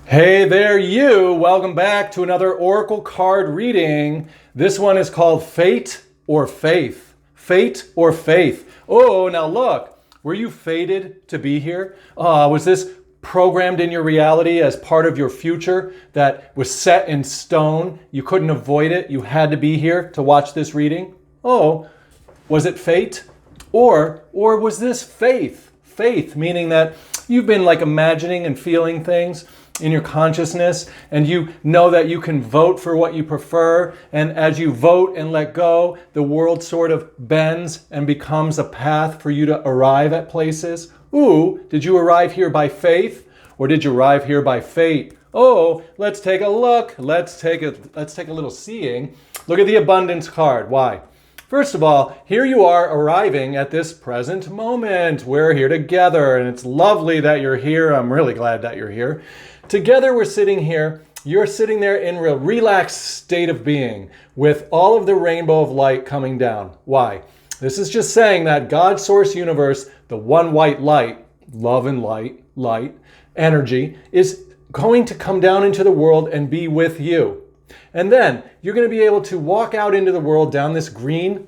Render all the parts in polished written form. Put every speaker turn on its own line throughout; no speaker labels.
Hey there, you! Welcome back to another Oracle card reading. This one is called Fate or Faith. Fate or Faith. Oh, now look, were you fated to be here? Was this programmed in your reality as part of your future that was set in stone? You couldn't avoid it. You had to be here to watch this reading? Oh, was it fate? Or was this faith? Faith, meaning that you've been like imagining and feeling things in your consciousness, and you know that you can vote for what you prefer, and as you vote and let go, the world sort of bends and becomes a path for you to arrive at places. Ooh, did you arrive here by faith, or did you arrive here by fate? Oh, let's take a look. Let's take a little seeing. Look at the abundance card. Why? First of all, here you are arriving at this present moment. We're here together, and it's lovely that you're here. I'm really glad that you're here. Together we're sitting here. You're sitting there in a relaxed state of being with all of the rainbow of light coming down. Why? This is just saying that God, source, universe, the one white light, love and light, energy, is going to come down into the world and be with you. And then you're going to be able to walk out into the world down this green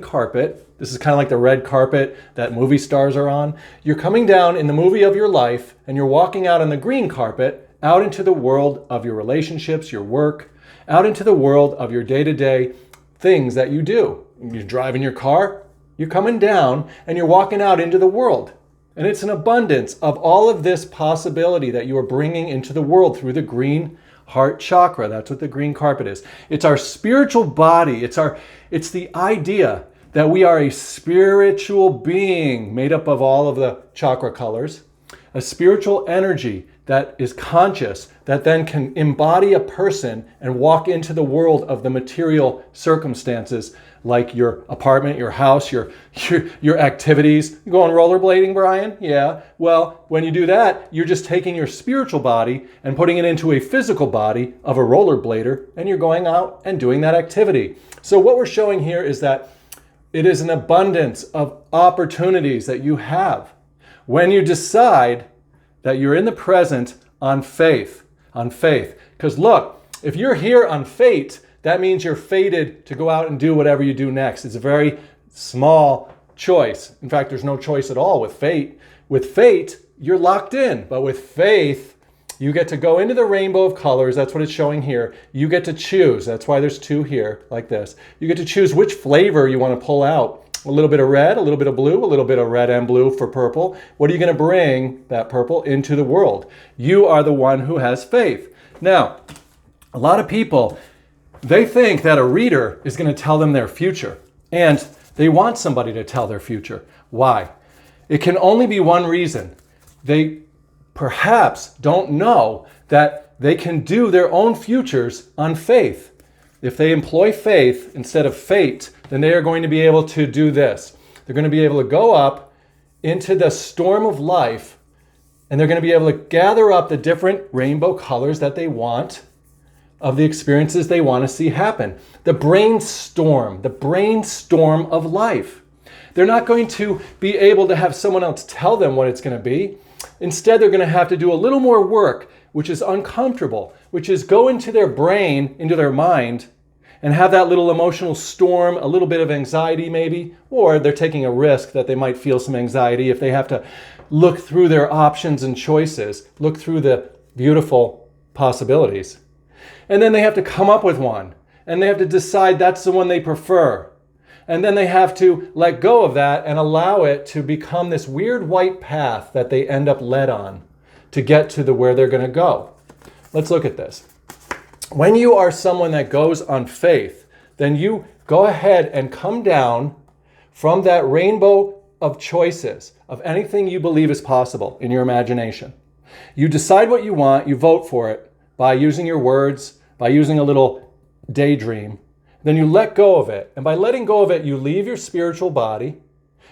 carpet. This is kind of like the red carpet that movie stars are on. You're coming down in the movie of your life, and you're walking out on the green carpet, out into the world of your relationships, your work, out into the world of your day-to-day things that you do. You're driving your car, you're coming down, and you're walking out into the world. And it's an abundance of all of this possibility that you are bringing into the world through the green heart chakra. That's what the green carpet is. It's our spiritual body. It's the idea that we are a spiritual being made up of all of the chakra colors, a spiritual energy that is conscious, that then can embody a person and walk into the world of the material circumstances like your apartment, your house, your activities. You go on rollerblading, Brian? Yeah. Well, when you do that, you're just taking your spiritual body and putting it into a physical body of a rollerblader, and you're going out and doing that activity. So what we're showing here is that it is an abundance of opportunities that you have when you decide that you're in the present on faith. Because look, if you're here on fate, that means you're fated to go out and do whatever you do next. It's a very small choice. In fact, there's no choice at all with fate. With fate, you're locked in. But with faith, you get to go into the rainbow of colors. That's what it's showing here. You get to choose. That's why there's two here, like this. You get to choose which flavor you want to pull out. A little bit of red, a little bit of blue, a little bit of red and blue for purple. What are you going to bring that purple into the world? You are the one who has faith. Now, a lot of people, they think that a reader is going to tell them their future. And they want somebody to tell their future. Why? It can only be one reason. They perhaps don't know that they can do their own futures on faith. If they employ faith instead of fate, then they are going to be able to do this. They're going to be able to go up into the storm of life, and they're going to be able to gather up the different rainbow colors that they want of the experiences they want to see happen. The brainstorm of life. They're not going to be able to have someone else tell them what it's going to be. Instead, they're going to have to do a little more work, which is uncomfortable, which is go into their brain, into their mind, and have that little emotional storm, a little bit of anxiety maybe, or they're taking a risk that they might feel some anxiety if they have to look through their options and choices, look through the beautiful possibilities. And then they have to come up with one, and they have to decide that's the one they prefer. And then they have to let go of that and allow it to become this weird white path that they end up led on to get to where they're going to go. Let's look at this. When you are someone that goes on faith, then you go ahead and come down from that rainbow of choices, of anything you believe is possible in your imagination. You decide what you want, you vote for it by using your words, by using a little daydream. Then you let go of it. And by letting go of it, you leave your spiritual body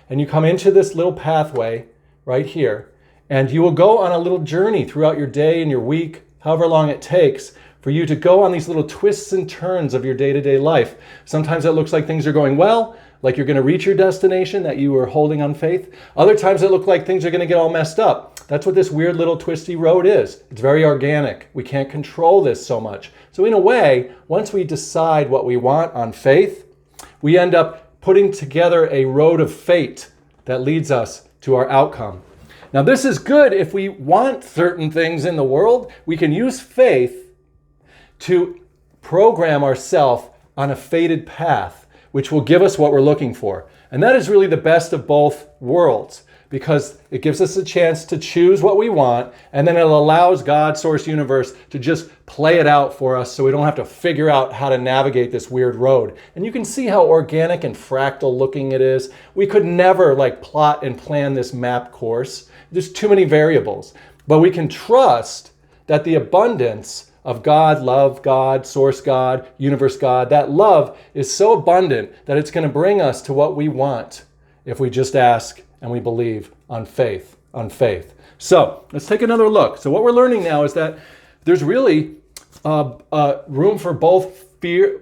and you come into this little pathway right here. And you will go on a little journey throughout your day and your week, however long it takes, for you to go on these little twists and turns of your day-to-day life. Sometimes it looks like things are going well. like you're going to reach your destination that you were holding on faith. Other times it looked like things are going to get all messed up. That's what this weird little twisty road is. It's very organic. We can't control this so much. So in a way, once we decide what we want on faith, we end up putting together a road of fate that leads us to our outcome. Now this is good if we want certain things in the world. We can use faith to program ourselves on a fated path, which will give us what we're looking for. And that is really the best of both worlds, because it gives us a chance to choose what we want, and then it allows God, source, universe to just play it out for us so we don't have to figure out how to navigate this weird road. And you can see how organic and fractal looking it is. We could never plot and plan this map course. There's too many variables. But we can trust that the abundance of God, love God, source God, universe God, that love is so abundant that it's going to bring us to what we want if we just ask and we believe on faith, So let's take another look. So what we're learning now is that there's really room for both fear,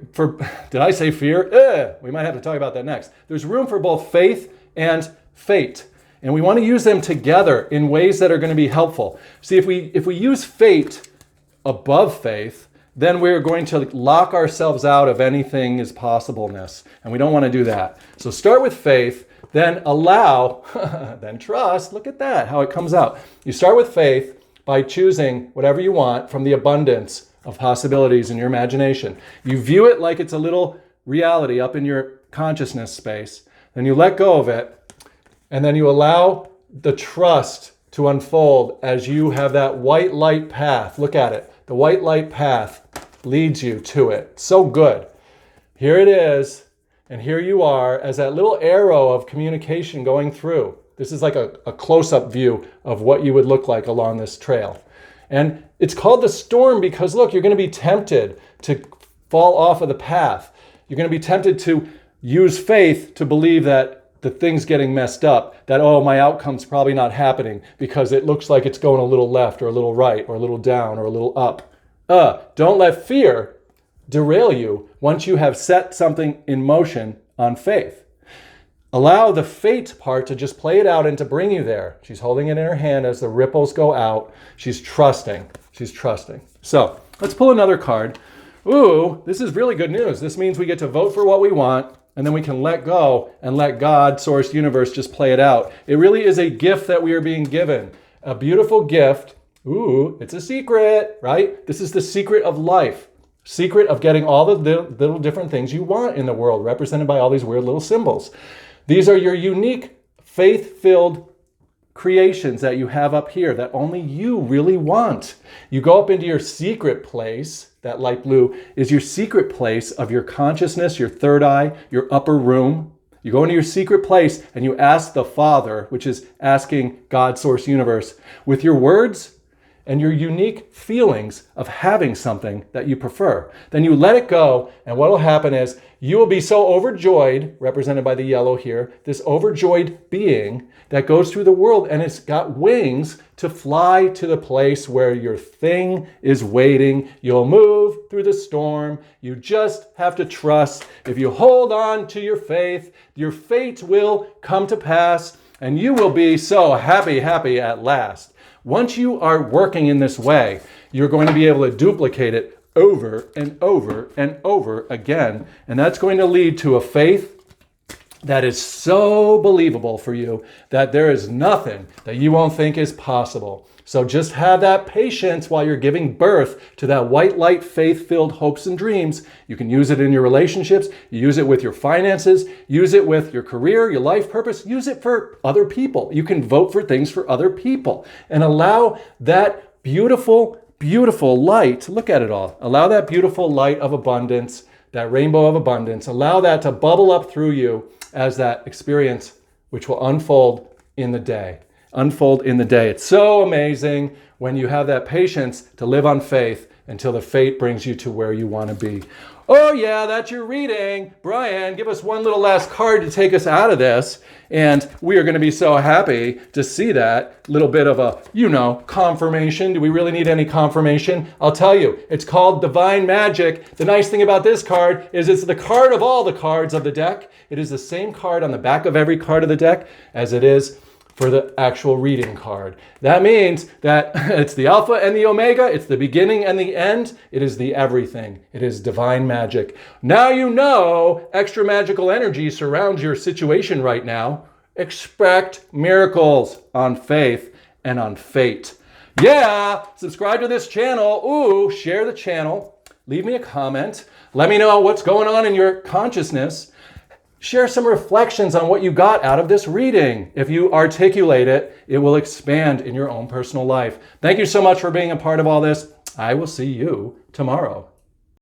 did I say fear? We might have to talk about that next. There's room for both faith and fate. And we want to use them together in ways that are going to be helpful. See, if we use fate above faith, then we're going to lock ourselves out of anything is possibleness. And we don't want to do that. So start with faith, then allow, then trust. Look at that, how it comes out. You start with faith by choosing whatever you want from the abundance of possibilities in your imagination. You view it like it's a little reality up in your consciousness space. Then you let go of it, and then you allow the trust to unfold as you have that white light path. Look at it. The white light path leads you to it. So good. Here it is, and here you are as that little arrow of communication going through. This is like a close-up view of what you would look like along this trail. And it's called the storm because, look, you're going to be tempted to fall off of the path. You're going to be tempted to use faith to believe that the thing's getting messed up, that, oh, my outcome's probably not happening because it looks like it's going a little left or a little right or a little down or a little up. Don't let fear derail you once you have set something in motion on faith. Allow the fate part to just play it out and to bring you there. She's holding it in her hand as the ripples go out. She's trusting. So let's pull another card. Ooh, this is really good news. This means we get to vote for what we want, and then we can let go and let God, source, universe just play it out. It really is a gift that we are being given. A beautiful gift. Ooh, it's a secret, right? This is the secret of life. Secret of getting all the little different things you want in the world, represented by all these weird little symbols. These are your unique, faith-filled creations that you have up here that only you really want. You go up into your secret place. That light blue is your secret place of your consciousness, your third eye, your upper room. You go into your secret place and you ask the Father, which is asking God, source, universe, with your words and your unique feelings of having something that you prefer. Then you let it go, and what will happen is you will be so overjoyed, represented by the yellow here, this overjoyed being that goes through the world, and it's got wings to fly to the place where your thing is waiting. You'll move through the storm. You just have to trust. If you hold on to your fate will come to pass, and you will be so happy at last. Once you are working in this way, you're going to be able to duplicate it over and over and over again. And that's going to lead to a faith that is so believable for you that there is nothing that you won't think is possible. So just have that patience while you're giving birth to that white light, faith-filled hopes and dreams. You can use it in your relationships, use it with your finances, use it with your career, your life purpose, use it for other people. You can vote for things for other people and allow that beautiful light, look at it all, allow that beautiful light of abundance, that rainbow of abundance, allow that to bubble up through you as that experience which will unfold in the day. It's so amazing when you have that patience to live on faith until the fate brings you to where you want to be. Oh yeah, that's your reading. Brian, give us one little last card to take us out of this. And we are going to be so happy to see that little bit of a, confirmation. Do we really need any confirmation? I'll tell you, it's called Divine Magic. The nice thing about this card is it's the card of all the cards of the deck. It is the same card on the back of every card of the deck as it is for the actual reading card. That means that it's the alpha and the omega, it's the beginning and the end, it is the everything. It is divine magic. Now you know extra magical energy surrounds your situation right now. Expect miracles on faith and on fate. Yeah, subscribe to this channel. Ooh, share the channel. Leave me a comment. Let me know what's going on in your consciousness. Share some reflections on what you got out of this reading. If you articulate it, it will expand in your own personal life. Thank you so much for being a part of all this. I will see you tomorrow.